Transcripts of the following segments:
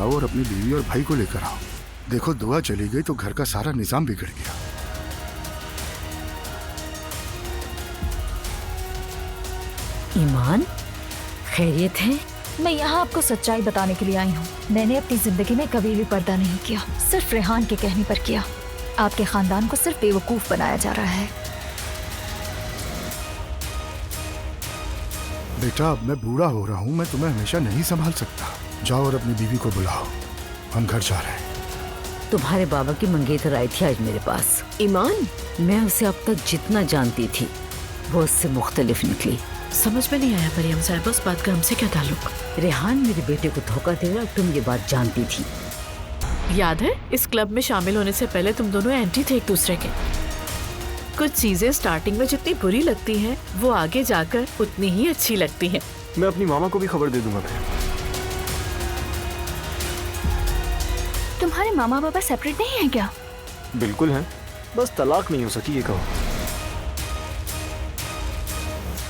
जाओ और अपनी बीवी और भाई को लेकर आओ। देखो दुआ चली गई तो घर का सारा निजाम बिगड़ गया। ईमान, खैरियत है? मैं यहाँ आपको सच्चाई बताने के लिए आई हूँ। मैंने अपनी जिंदगी में कभी भी पर्दा नहीं किया, सिर्फ रेहान के कहने पर किया। आपके खानदान को सिर्फ बेवकूफ बनाया जा रहा है। बेटा अब मैं बूढ़ा हो रहा हूँ, मैं तुम्हें हमेशा नहीं संभाल सकता। जाओ और अपनी बीवी को बुलाओ, हम घर जा रहे हैं। तुम्हारे बाबा की मंगेतर आई थी आज मेरे पास। ईमान, मैं उसे अब तक जितना जानती थी वो उससे मुख्तलिफ निकली। समझ में नहीं आया मरियम साहब, उस बात का हमसे क्या ताल्लुक? रेहान मेरे बेटे को धोखा देगा, तुम ये बात जानती थी। याद है इस क्लब में शामिल होने से पहले तुम दोनों एंटी थे एक दूसरे के। कुछ चीजें स्टार्टिंग में जितनी बुरी लगती हैं वो आगे जाकर उतनी ही अच्छी लगती हैं। मैं अपनी मामा को भी खबर दे दूंगा। तुम्हारे मामा पापा सेपरेट नहीं है क्या? बिल्कुल है, बस तलाक नहीं हो सकी, ये कहो।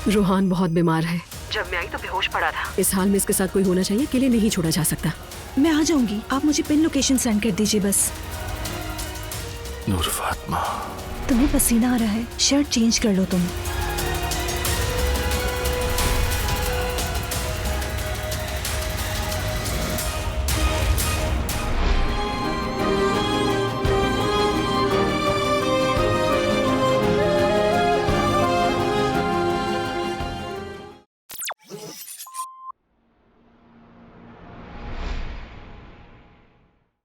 रोहान बहुत बीमार है। जब मैं आई तो बेहोश पड़ा था। इस हाल में इसके साथ कोई होना चाहिए, अकेले नहीं छोड़ा जा सकता। मैं आ जाऊंगी, आप मुझे पिन लोकेशन सेंड कर दीजिए बस। नूर फातिमा, तुम्हें पसीना आ रहा है, शर्ट चेंज कर लो तुम।